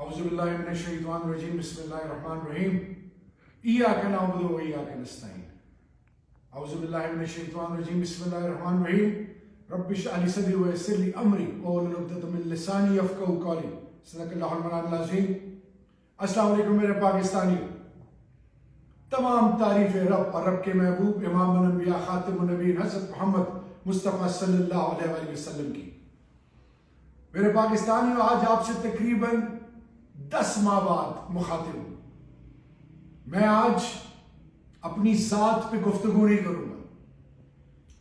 اعوذ باللہ من الشیطان الرجیم بسم اللہ الرحمن الرحیم ایاک نعبد و ایاک نستعین اعوذ باللہ من الشیطان الرجیم بسم اللہ الرحمن الرحیم رب اشرح لی صدری ویسر لی امری واحلل عقدۃ من لسانی یفقہوا قولی صدق اللہ المولانا العظیم۔ السلام علیکم میرے پاکستانیوں، تمام تعریف رب اور رب کے محبوب امام الانبیاء خاتم النبیین حضرت محمد مصطفیٰ صلی اللہ علیہ وآلہ وسلم کی۔ میرے پاکستانیوں، آج آپ سے تقریباً 10 ماہ بعد مخاطب ہوں۔ میں آج اپنی ذات پہ گفتگو نہیں کروں گا،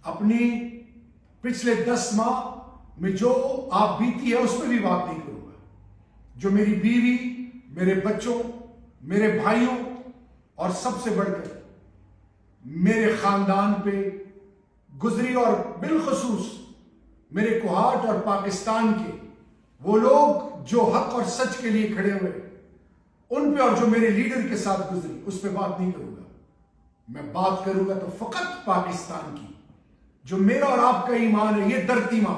اپنی پچھلے 10 ماہ میں جو آپ بیتی ہے اس پہ بھی بات نہیں کروں گا، جو میری بیوی، میرے بچوں، میرے بھائیوں اور سب سے بڑھ کر میرے خاندان پہ گزری، اور بالخصوص میرے کوہاٹ اور پاکستان کے وہ لوگ جو حق اور سچ کے لیے کھڑے ہوئے ان پہ، اور جو میرے لیڈر کے ساتھ گزری اس پہ بات نہیں کروں گا۔ میں بات کروں گا تو فقط پاکستان کی، جو میرا اور آپ کا ایمان ہے، یہ دھرتی ماں۔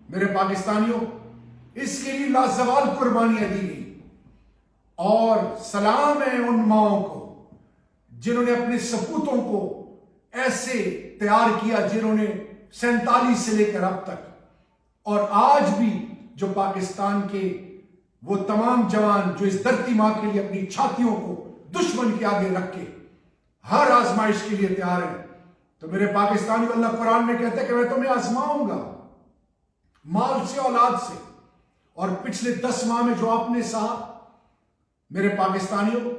میرے پاکستانیوں، اس کے لیے لازوال قربانیاں دی گئی، اور سلام ہے ان ماؤں کو جنہوں نے اپنے سپوتوں کو ایسے تیار کیا، جنہوں نے 47 سے لے کر اب تک، اور آج بھی جو پاکستان کے وہ تمام جوان جو اس دھرتی ماں کے لیے اپنی چھاتیوں کو دشمن کے آگے رکھ کے ہر آزمائش کے لیے تیار ہیں۔ تو میرے پاکستانیوں، اللہ قرآن میں کہتا ہے کہ میں تمہیں آزماؤں گا مال سے، اولاد سے، اور پچھلے 10 ماہ میں جو آپ نے سہا، میرے پاکستانیوں،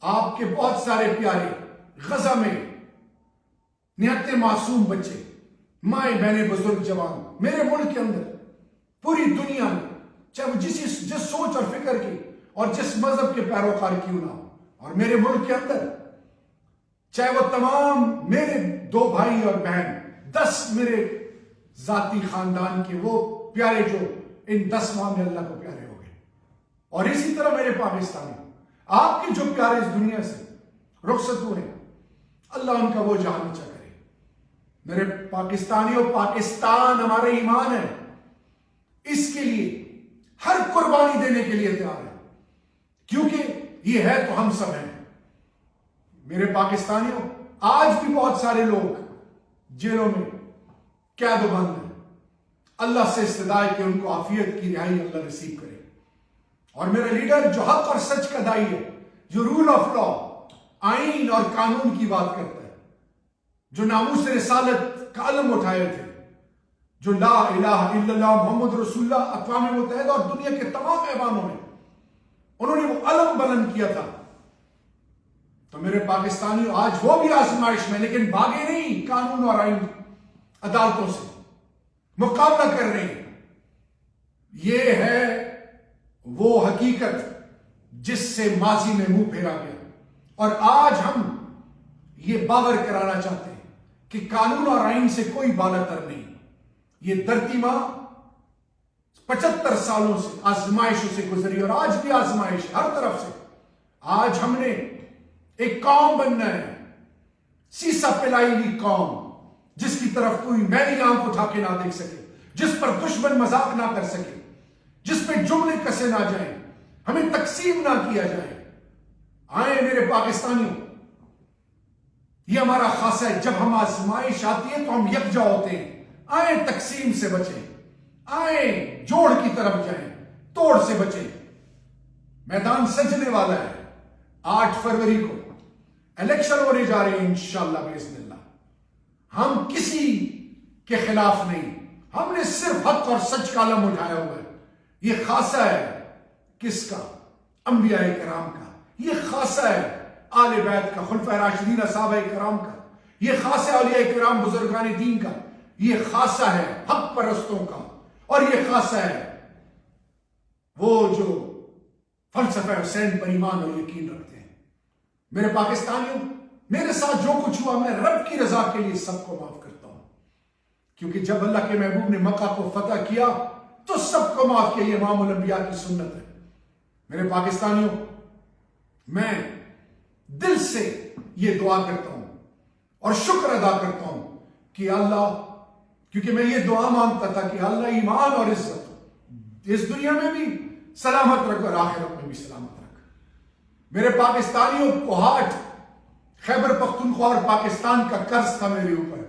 آپ کے بہت سارے پیارے غزہ میں نہایت معصوم بچے، مائیں بہنیں، بزرگ، جوان، میرے ملک کے اندر، پوری دنیا میں، چاہے وہ جس سوچ اور فکر کی اور جس مذہب کے پیروکار کیوں نہ ہو، اور میرے ملک کے اندر چاہے وہ تمام میرے 2 بھائی اور بہن، 10 میرے ذاتی خاندان کے وہ پیارے جو ان 10 ماہ میں اللہ کو پیارے ہو گئے، اور اسی طرح میرے پاکستانی آپ کے جو پیارے اس دنیا سے رخصت ہوئے، اللہ ان کا وہ جہاں اچھا کرے۔ میرے پاکستانیوں، پاکستان ہمارا ایمان ہے، اس کے لیے ہر قربانی دینے کے لیے تیار ہے، کیونکہ یہ ہے تو ہم سب ہیں۔ میرے پاکستانیوں، آج بھی بہت سارے لوگ جیلوں میں قید و بند ہیں، اللہ سے استدعا ہے کہ ان کو عافیت کی رہائی اللہ نصیب کرے۔ اور میرا لیڈر جو حق اور سچ کا دائی ہے، جو رول آف لا، آئین اور قانون کی بات کرتا ہے، جو ناموس رسالت کا علم اٹھائے تھے، جو لا الہ الا اللہ محمد رسول اللہ اقوام متحدہ اور دنیا کے تمام ایوانوں میں انہوں نے وہ علم بلند کیا تھا، تو میرے پاکستانیوں، آج وہ بھی آزمائش میں، لیکن بھاگے نہیں قانون اور آئین عدالتوں سے، مقابلہ کر رہے ہیں۔ یہ ہے وہ حقیقت جس سے ماضی میں منہ پھیرا گیا، اور آج ہم یہ باور کرانا چاہتے ہیں کہ قانون اور آئین سے کوئی بالا تر نہیں۔ یہ دھرتی ماں 75 سالوں سے آزمائشوں سے گزری، اور آج بھی آزمائش ہر طرف سے۔ آج ہم نے ایک قوم بننا ہے، سیسا پلائی ہوئی قوم، جس کی طرف کوئی میلی آنکھ اٹھا کے نہ دیکھ سکے، جس پر دشمن مذاق نہ کر سکے، جس پہ جملے کسے نہ جائیں، ہمیں تقسیم نہ کیا جائے۔ آئیں میرے پاکستانیوں، یہ ہمارا خاصہ ہے، جب ہم آزمائش آتی ہے تو ہم یکجا ہوتے ہیں۔ آئیں تقسیم سے بچیں، آئیں جوڑ کی طرف جائیں، توڑ سے بچیں۔ میدان سجنے والا ہے، 8 فروری کو الیکشن ہونے جا رہے ہیں انشاءاللہ باذن اللہ۔ ہم کسی کے خلاف نہیں، ہم نے صرف حق اور سچ کا علم اٹھایا ہوا ہے۔ یہ خاصہ ہے کس کا؟ انبیاء کرام کا۔ یہ خاصہ ہے آل بیت کا، خلفائے راشدین صحابہ کرام کا۔ یہ خاصہ ہے اولیاء کرام بزرگان دین کا۔ یہ خاصہ ہے حق پرستوں کا، اور یہ خاصہ ہے وہ جو فلسفہ حسین پر ایمان اور یقین رکھتے ہیں۔ میرے پاکستانیوں، میرے ساتھ جو کچھ ہوا، میں رب کی رضا کے لیے سب کو معاف کرتا ہوں، کیونکہ جب اللہ کے محبوب نے مکہ کو فتح کیا تو سب کو معاف کیا۔ یہ امام الانبیاء کی سنت ہے۔ میرے پاکستانیوں، میں دل سے یہ دعا کرتا ہوں اور شکر ادا کرتا ہوں کہ اللہ، کیونکہ میں یہ دعا مانگتا تھا کہ اللہ ایمان اور عزت اس دنیا میں بھی سلامت رکھ اور آخرت میں بھی سلامت رکھ۔ میرے پاکستانیوں، کوہاٹ، خیبر پختونخوا اور پاکستان کا قرض تھا میرے اوپر۔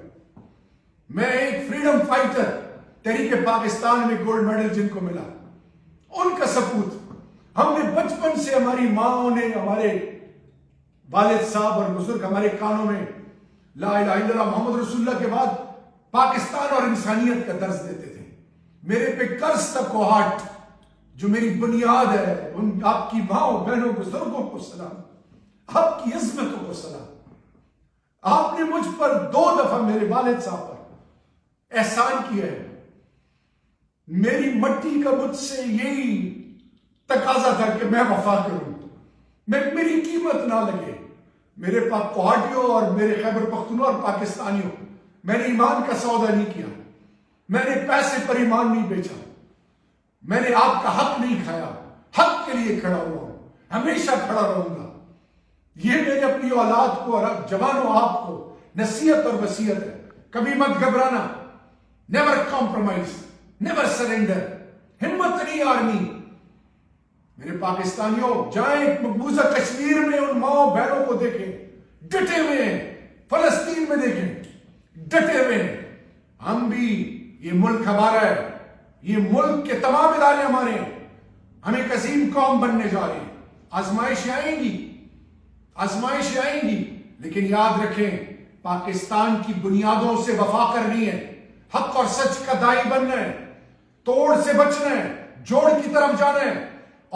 میں ایک فریڈم فائٹر، تحریک پاکستان میں گولڈ میڈل جن کو ملا، ان کا سپوت ہم نے بچپن سے، ہماری ماں نے، ہمارے والد صاحب اور بزرگ ہمارے کانوں میں لا الہ الا اللہ محمد رسول اللہ کے بعد پاکستان اور انسانیت کا درس دیتے تھے۔ میرے پہ قرض تھا کوہاٹ، جو میری بنیاد ہے۔ ان آپ کی ماں بہنوں بزرگوں کو سلام، آپ کی عظمتوں کو سلام۔ آپ نے مجھ پر 2 دفعہ میرے والد صاحب پر احسان کیا ہے۔ میری مٹی کا مجھ سے یہی تقاضا تھا کہ میں وفا کروں، میری قیمت نہ لگے۔ میرے پاس کوہاٹیوں اور میرے خیبر پختونخوا اور پاکستانیوں، میں نے ایمان کا سودا نہیں کیا، میں نے پیسے پر ایمان نہیں بیچا، میں نے آپ کا حق نہیں کھایا، حق کے لیے کھڑا ہوا ہوں، ہمیشہ کھڑا رہوں گا۔ یہ میرے اپنی اولاد کو اور جوانوں آپ کو نصیحت اور وصیت ہے۔ کبھی مت گھبرانا، نیور کمپرومائز، نیور سرنڈر، ہمت نہیں آرمی۔ میرے پاکستانیوں، جائیں مقبوضہ کشمیر میں ان ماؤں بہنوں کو دیکھیں، ڈٹے ہوئے ہیں، فلسطین میں دیکھیں، ڈٹے ہوئے ہیں۔ ہم بھی، یہ ملک ہمارا ہے، یہ ملک کے تمام ادارے ہمارے ہیں، ہم ایک عظیم قوم بننے جا رہے ہیں۔ آزمائشیں آئیں گی، آزمائشیں آئیں گی، لیکن یاد رکھیں پاکستان کی بنیادوں سے وفا کرنی ہے، حق اور سچ کا دائی بننا ہے، توڑ سے بچنا ہے، جوڑ کی طرف جانا ہے۔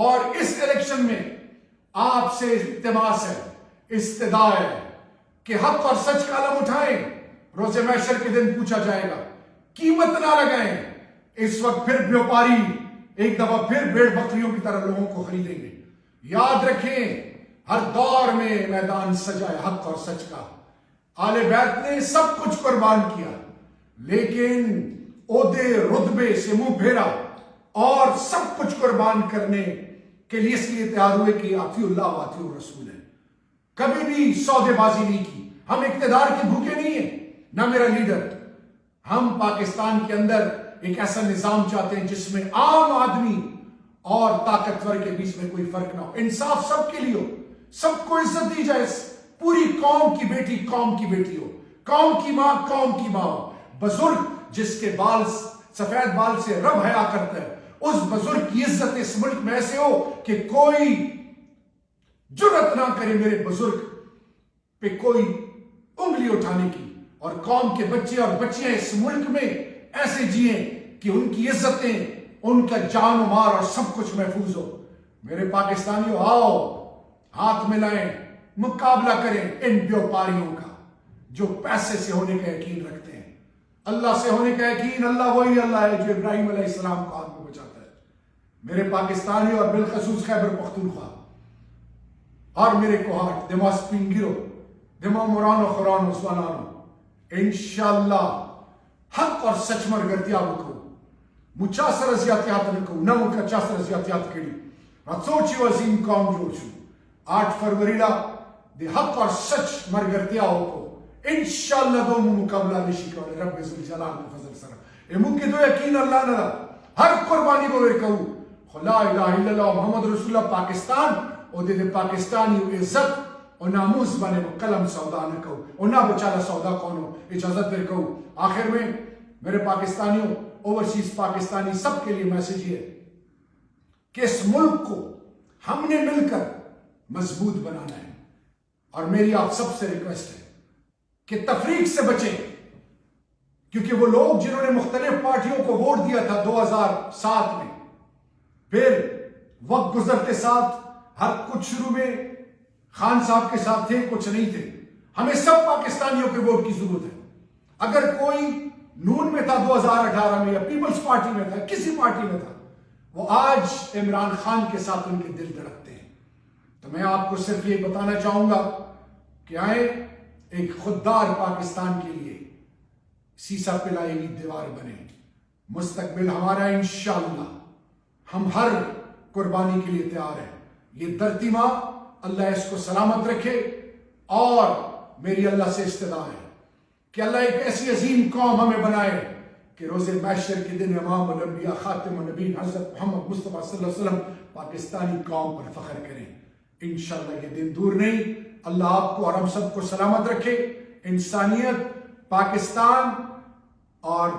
اور اس الیکشن میں آپ سے التماس ہے، استدعا ہے کہ حق اور سچ کا علم اٹھائیں۔ روز محشر کے دن پوچھا جائے گا، قیمت نہ لگائیں۔ اس وقت پھر بیوپاری ایک دفعہ پھر بھیڑ بکریوں کی طرح لوگوں کو خریدیں گے۔ یاد رکھیں ہر دور میں میدان سجا ہے حق اور سچ کا۔ آل بیت نے سب کچھ قربان کیا، لیکن عہدے رتبے سے منہ پھیرا اور سب کچھ قربان کرنے کے لیے اس لیے تیار ہوئے کہ اطیعوا اللہ و اطیعوا الرسول ہے۔ کبھی بھی سودے بازی نہیں کی۔ ہم اقتدار کے بھوکے نہیں ہیں، نہ میرا لیڈر۔ ہم پاکستان کے اندر ایک ایسا نظام چاہتے ہیں جس میں عام آدمی اور طاقتور کے بیچ میں کوئی فرق نہ ہو، انصاف سب کے لیے ہو، سب کو عزت دی جائے، پوری قوم کی بیٹی قوم کی بیٹی ہو، قوم کی ماں قوم کی ماں ہو۔ بزرگ جس کے بال سفید بال سے رب حیا کرتا ہے، اس بزرگ کی عزت اس ملک میں ایسے ہو کہ کوئی جرأت نہ کرے میرے بزرگ پہ کوئی انگلی اٹھانے کی، اور قوم کے بچے اور بچیاں اس ملک میں ایسے جئیں کہ ان کی عزتیں، ان کا جان و مال اور سب کچھ محفوظ ہو۔ میرے پاکستانیوں، آؤ ہاتھ ملائیں، مقابلہ کریں ان بیوپاریوں کا جو پیسے سے ہونے کا یقین رکھتے ہیں۔ اللہ سے ہونے کا یقین، اللہ وہی اللہ ہے جو ابراہیم علیہ السلام کو آگ میں بچاتا ہے۔ میرے پاکستانیوں اور بالخصوص خیبر پختونخوا اور میرے کوہاٹ، دما سپینگیرو، دما مرانو خورانو سوانانو، انشاءاللہ حق اور سچ مرگرتیا بکو مچاسر ازیاتیات نکو نمو کا چاسر ازیاتیات کری رچوچی و عظیم قوم جوچو 8 فروری لا دی حق اور سچ مرگرتیا ہوکو انشاءاللہ دو مقابلہ نشی کرو رب عزوجل جلال کو فضل سرم امو کی دو یقین اللہ نرا ہر قربانی کو ورکو خلا الہ الا اللہ محمد رسول اللہ پاکستان او دے پاکستانی عزت اور ناموز بنے وہ قلم سودا نہ کہو اور نہ بچالا سودا کونو اجازت دے کہو۔ آخر میں میرے پاکستانیوں، اوورسیز پاکستانی سب کے لیے میسیج یہ ہے کہ اس ملک کو ہم نے مل کر مضبوط بنانا ہے، اور میری آپ سب سے ریکویسٹ ہے کہ تفریق سے بچیں، کیونکہ وہ لوگ جنہوں نے مختلف پارٹیوں کو ووٹ دیا تھا 2007 میں، پھر وقت گزرتے ساتھ ہر کچھ شروع میں خان صاحب کے ساتھ تھے، کچھ نہیں تھے۔ ہمیں سب پاکستانیوں کے ووٹ کی ضرورت ہے۔ اگر کوئی نون میں تھا 2018 میں یا پیپلز پارٹی میں تھا، کسی پارٹی میں تھا، وہ آج عمران خان کے ساتھ ان کے دل دھڑکتے ہیں۔ تو میں آپ کو صرف یہ بتانا چاہوں گا کہ آئیں ایک خوددار پاکستان کے لیے سیسا پلائی ہوئی دیوار بنے۔ مستقبل ہمارا انشاءاللہ، ہم ہر قربانی کے لیے تیار ہیں۔ یہ دھرتی ماں اللہ اس کو سلامت رکھے، اور میری اللہ سے استدعا ہے کہ اللہ ایک ایسی عظیم قوم ہمیں بنائے کہ روز محشر کے دن امام الانبیاء خاتم النبیین حضرت محمد مصطفیٰ صلی اللہ علیہ وسلم پاکستانی قوم پر فخر کریں. انشاءاللہ یہ دن دور نہیں. اللہ آپ کو اور ہم سب کو سلامت رکھے. انسانیت، پاکستان اور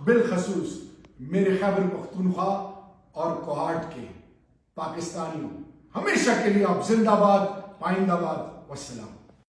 بالخصوص میرے خیبر پختونخوا اور کوہاٹ کے پاکستانیوں ہمیشہ کے لیے آپ زندہ باد، پائندہ باد. والسلام.